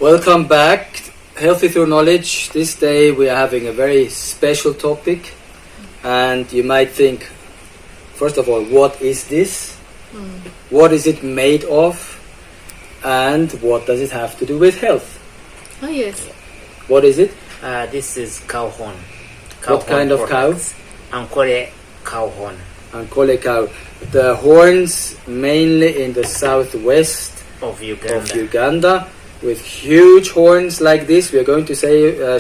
Welcome back, Healthy Through Knowledge. This day we are having a very special topic, and you might think, first of all, what is this? What is it made of? And what does it have to do with health? Oh yes. What is it? This is cow horn. What kind of cow? Ankole cow horn. Ankole cow. The horns mainly in the southwest Of Uganda. Uganda, with huge horns like this. We are going to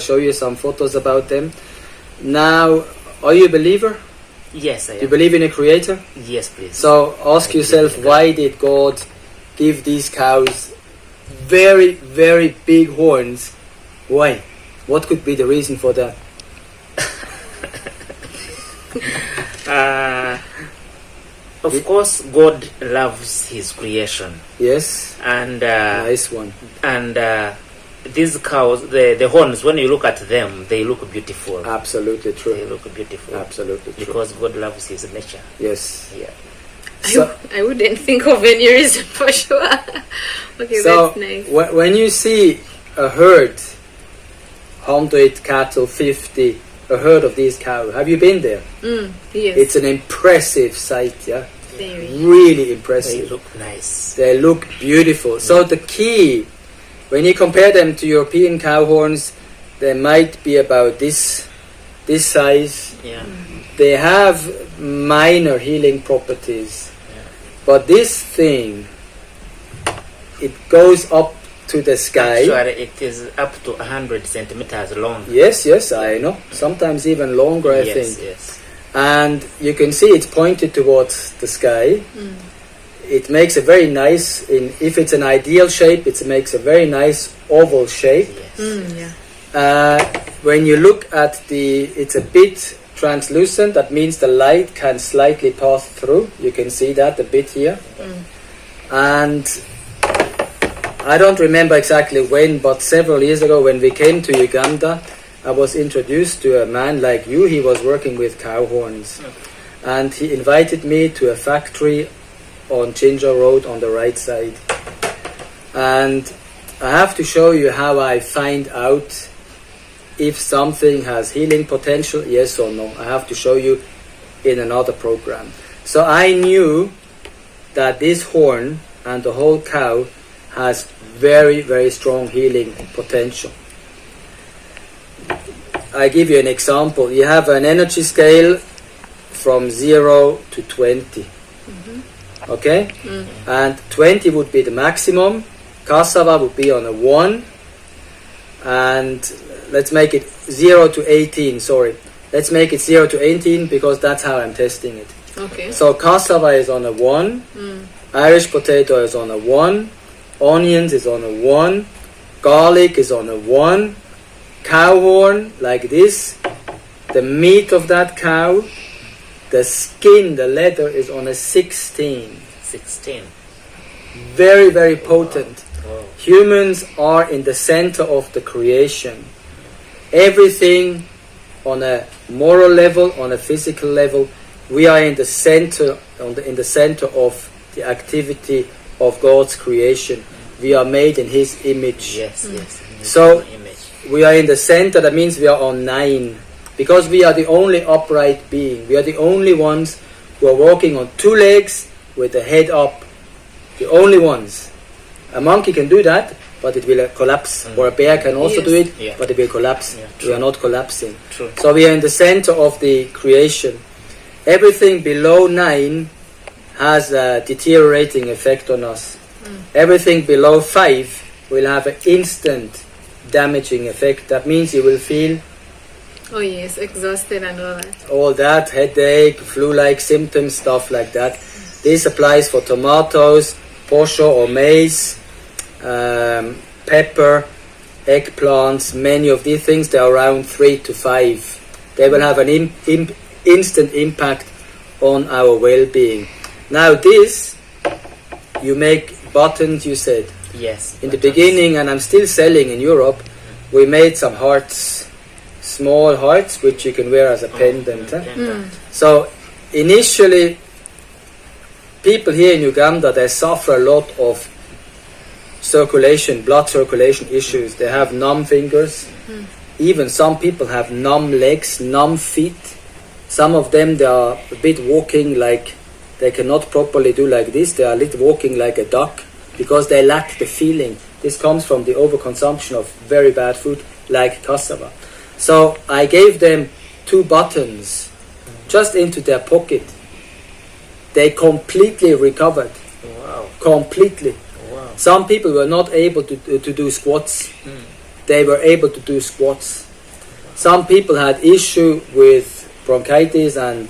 show you some photos about them. Now, are you a believer? Yes, I am. Do you believe in a creator? Yes, please. So ask yourself, why did God give these cows very, very big horns? Why? What could be the reason for that? Of course, God loves His creation, Yes, and nice one. and these cows, the horns. When you look at them, they look beautiful. Absolutely They true. look beautiful Absolutely true. because God loves His nature. Yes. Yeah. So, I wouldn't think of any reason for sure. Okay, so that's nice. when you see a herd, 100 cattle, 50, a herd of these cows, have you been there? Yes. It's an impressive sight, yeah? Very. Really They impressive. look nice. They look beautiful. So the key, when you compare them to European cow horns, they might be about this size. Yeah. They have minor healing properties. But this thing, it goes up to the sky. Actually, it is up to 100 centimeters long. Yes, I know. Sometimes even longer, I think. Yes. And you can see it's pointed towards the sky. It makes a very nice, if it's an ideal shape, it makes a very nice oval shape. Yes. Yeah. When you look at it's a bit translucent. That means the light can slightly pass through. You can see that a bit here. And I don't remember exactly when, but several years ago when we came to Uganda, I was introduced to a man like you. He was working with cow horns. And he invited me to a factory on Ginger Road on the right side. And I have to show you how I find out if something has healing potential, yes or no. I have to show you in another program. So I knew that this horn and the whole cow has very, very strong healing potential. I give you an example. You have an energy scale from 0 to 20. Okay? And 20 would be the maximum. Cassava would be on a 1. And let's make it 0 to 18, sorry. Let's make it 0 to 18 because that's how I'm testing it. Okay. So cassava is on a 1. Irish potato is on a 1. Onions is on a 1. Garlic is on a 1. Cow horn, like this. The meat of that cow, the skin, the leather is on a 16. 16. Very, very potent. Oh. Humans are in the center of the creation. Everything on a moral level, on a physical level, we are in the center, in the center of the activity of God's creation. We are made in His image. Yes. So Image. we are in the center. That means we are on 9, because we are the only upright being. We are the only ones who are walking on 2 legs with the head up. The only ones. A monkey can do that, but it will collapse. Or a bear can also do it, Yeah. but it will collapse. Yeah, We are not collapsing. True. So we are in the center of the creation. Everything below 9 has a deteriorating effect on us. Everything below 5 will have an instant damaging effect. That means you will feel Oh yes, exhausted and all all that. that, headache, flu-like symptoms, stuff like that. This applies for tomatoes, posho or maize, pepper, eggplants. Many of these things, they are around 3 to 5. They will have an instant impact on our well-being. Now this, you make buttons, you said. Yes. In the beginning, and I'm still selling in Europe, we made some hearts, small hearts, which you can wear as a pendant. So initially, people here in Uganda, they suffer a lot of circulation, blood circulation issues. They have numb fingers. Even some people have numb legs, numb feet. Some of them, they are a bit walking like they cannot properly do like this. They are a little walking like a duck because they lack the feeling. This comes from the overconsumption of very bad food like cassava. So I gave them 2 buttons just into their pocket. They completely recovered. Wow. Completely. Wow. Some people were not able to do squats. They were able to do squats. Some people had issue with bronchitis and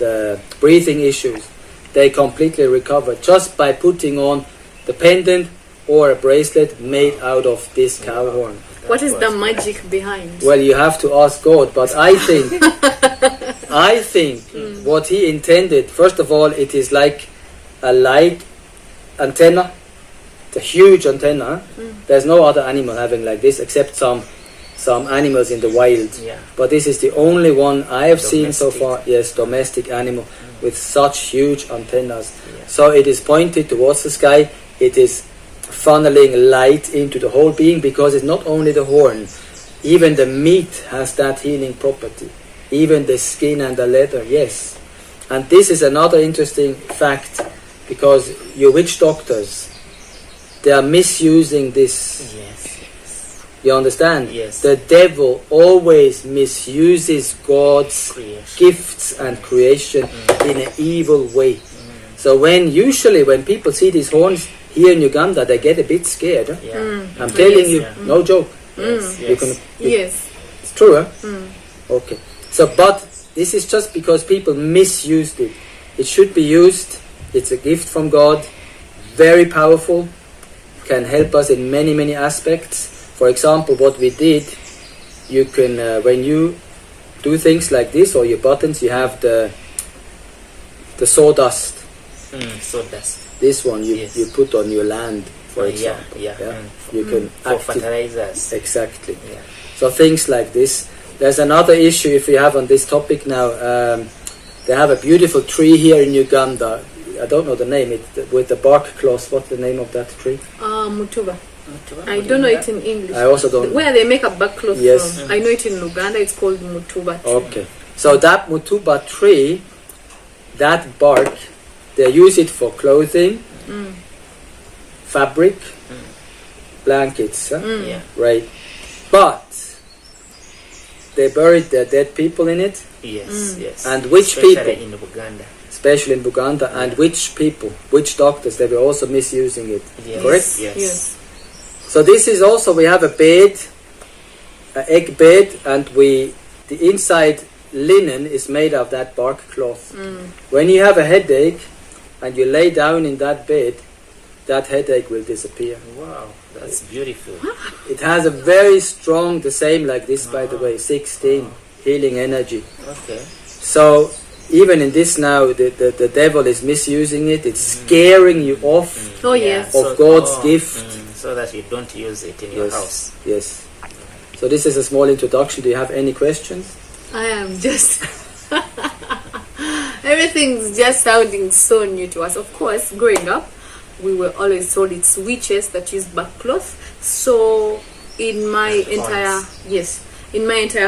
breathing issues. They completely recovered just by putting on the pendant or a bracelet made out of this cow horn. What is the magic behind? Well, you have to ask God, but I think what he intended, first of all, it is like a light antenna. It's a huge antenna. There's no other animal having like this except some animals in the wild. Yeah. But this is the only one I have seen so Domestic. far. Yes, domestic animal with such huge antennas. Yeah. So it is pointed towards the sky. It is funneling light into the whole being because it's not only the horn. Even the meat has that healing property. Even the skin and the leather, yes. And this is another interesting fact because your witch doctors, they are misusing this. Yes. You understand? Yes. The devil always misuses God's Creation. gifts and creation in an evil way. So when people see these horns here in Uganda, they get a bit scared. Huh? Yeah. I'm telling you, Yeah. no joke. Yes. You can, Yes. it's true, huh? Okay. So, but this is just because people misused it. It should be used. It's a gift from God, very powerful, can help us in many, many aspects. For example, what we did, you can, when you do things like this, or your buttons, you have the sawdust. Sawdust. This one you, Yes. you put on your land, for Yeah. example. Yeah. You can For fertilizers. exactly. Yeah. So things like this. There's another issue if we have on this topic now. They have a beautiful tree here in Uganda. I don't know the name. With the bark cloth. What's the name of that tree? Mutuba. I don't know it in English. I also don't. Where they make a back cloth Yes. from. I know it in Uganda. It's called Mutuba tree. Okay. So that mutuba tree, that bark, they use it for clothing, fabric, blankets. Huh? Yeah. Right. But they buried their dead people in it, Yes. Yes. And which Especially people? in Uganda. especially in Buganda, and which people, which doctors, they were also misusing it. Yes. Correct? Yes. Yes. So this is also, we have a bed, an egg bed, and the inside linen is made of that bark cloth. When you have a headache and you lay down in that bed, that headache will disappear. Wow, that's beautiful. It has a very strong, the same like this by the way, 16 healing energy. Okay. So even in this now, the devil is misusing it. It's scaring you off Oh, yes. of God's gift. So that you don't use it in your house. Yes. So this is a small introduction. Do you have any questions? I am just... Everything's just sounding so new to us. Of course, growing up, we were always told it's witches that use back cloth. So in my entire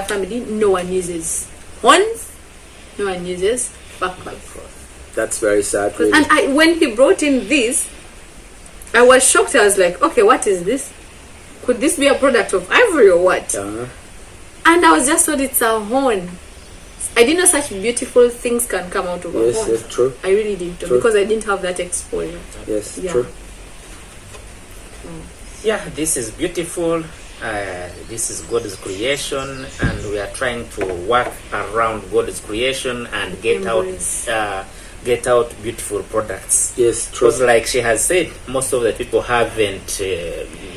family, no one uses horns, no one uses back cloth. That's very sad. Really. And when he brought in this, I was shocked. I was like, okay, what is this? Could this be a product of ivory or what? Uh-huh. And I was just told it's a horn. I didn't know such beautiful things can come out of a Yes, horn. yes, true. I really didn't know True. because I didn't have that exposure. Yes, Yeah. true. Yeah, this is beautiful. This is God's creation, and we are trying to work around God's creation and get Embrace. out beautiful products. Yes, true. Because, like she has said, most of the people haven't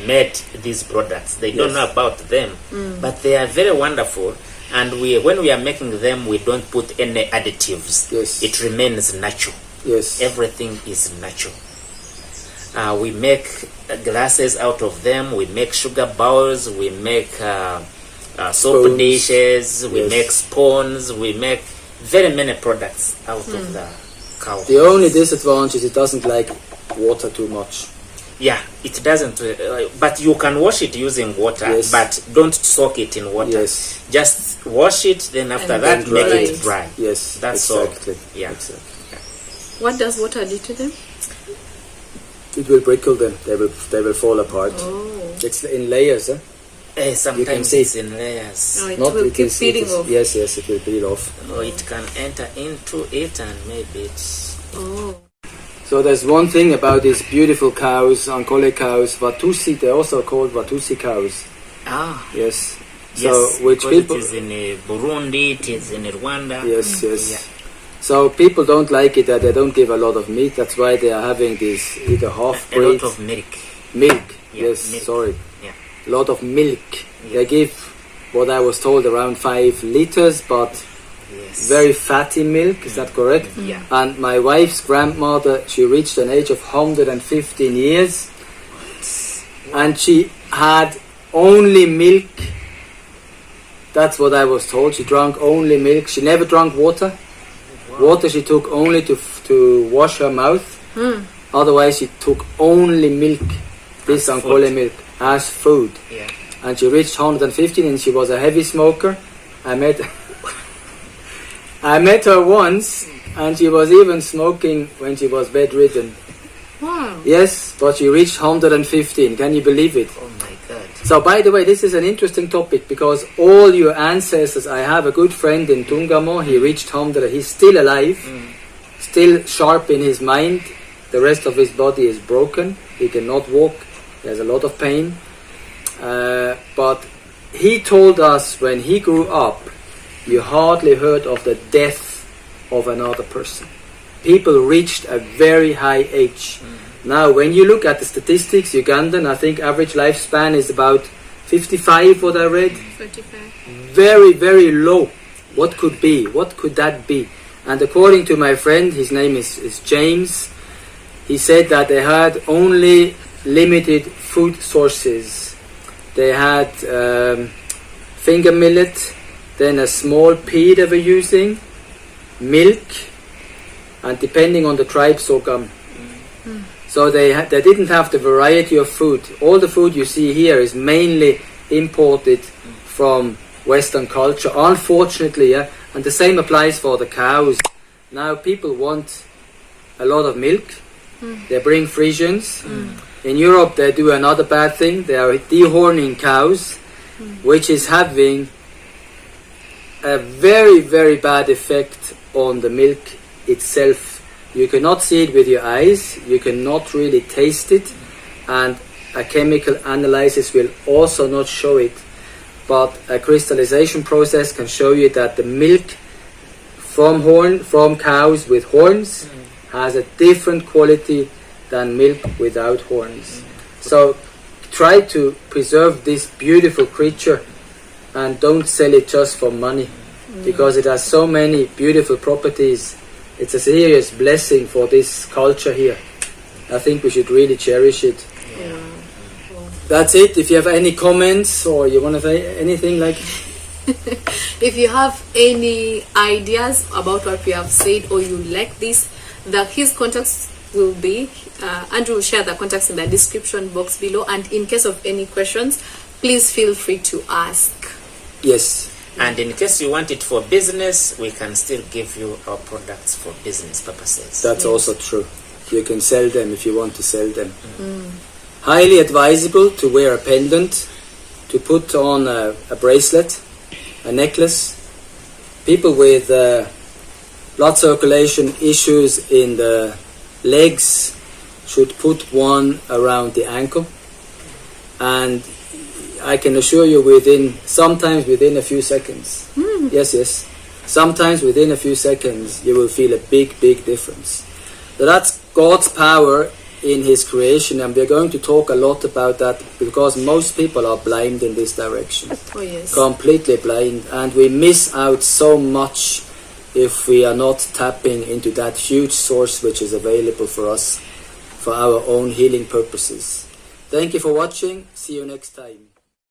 met these products. They don't Yes. know about them, but they are very wonderful. And when we are making them, we don't put any additives. Yes. It remains natural. Yes. Everything is natural. We make glasses out of them. We make sugar bowls. We make soap Spoons. dishes. We Yes. make spoons. We make very many products out of the cow. The only disadvantage is it doesn't like water too much. Yeah, it doesn't. But you can wash it using water, Yes. but don't soak it in water. Yes. Just wash it, then after And that then make dry it it. dry. Yes, That's exactly. all. Yeah. Exactly. What does water do to them? It will prickle them. They will fall apart. Oh, It's in layers. Sometimes see. it's in layers. it will you keep can see it peeling is- off. Yes, yes, it will peel off. Or it can enter into it and maybe it's... Oh, So there's one thing about these beautiful cows, Ankole cows, Watusi. They're also called Watusi cows. Ah, Yes. So yes, which because people? it is in Burundi, it is in Rwanda. Yes, yes. Yeah. So people don't like it that they don't give a lot of meat. That's why they are having this either half A lot breed of milk. milk. Yeah, Yes, milk. sorry. Yeah. A lot of milk. Yeah. They give what I was told around 5 liters, but Yes. very fatty milk. Is that correct? Yeah. And my wife's grandmother, she reached an age of 115 years, and she had only milk. That's what I was told. She drank only milk. She never drank water. Water she took only to wash her mouth. Otherwise, she took only milk. This As Ankole food. milk as food. Yeah. And she reached 115, and she was a heavy smoker. I met her once, and she was even smoking when she was bedridden. wow. Yes, but she reached 115. Can you believe it? Oh my God. So, by the way, this is an interesting topic because all your ancestors, I have a good friend in Tungamo, he reached 100, he's still alive, still sharp in his mind. The rest of his body is broken, he cannot walk, he has a lot of pain. But he told us when he grew up, you hardly heard of the death of another person. People reached a very high age. Now, when you look at the statistics, Ugandan, I think average lifespan is about 55, what I read. 45. Very, very low. What could be? What could that be? And according to my friend, his name is James, he said that they had only limited food sources. They had finger millet, then a small pea they were using, milk, and depending on the tribe, sorghum. So they didn't have the variety of food. All the food you see here is mainly imported from Western culture, unfortunately, yeah? And the same applies for the cows. Now people want a lot of milk. They bring Frisians. In Europe they do another bad thing. They are dehorning cows, which is having a very, very bad effect on the milk itself. You cannot see it with your eyes, you cannot really taste it, and a chemical analysis will also not show it. But a crystallization process can show you that the milk from cows with horns has a different quality than milk without horns. So try to preserve this beautiful creature and don't sell it just for money, because it has so many beautiful properties. It's a serious blessing for this culture here. I think we should really cherish it. Yeah. That's it. If you have any comments or you want to say anything like... If you have any ideas about what we have said or you like this, his contacts will be, Andrew will share the contacts in the description box below, and in case of any questions, please feel free to ask. Yes. And in case you want it for business, we can still give you our products for business purposes. That's also true. You can sell them if you want to sell them. Highly advisable to wear a pendant, to put on a bracelet, a necklace. People with blood circulation issues in the legs should put one around the ankle. And I can assure you sometimes within a few seconds. Yes. Sometimes within a few seconds you will feel a big, big difference. So that's God's power in His creation, and we're going to talk a lot about that because most people are blind in this direction. Oh yes. Completely blind, and we miss out so much if we are not tapping into that huge source which is available for us for our own healing purposes. Thank you for watching. See you next time.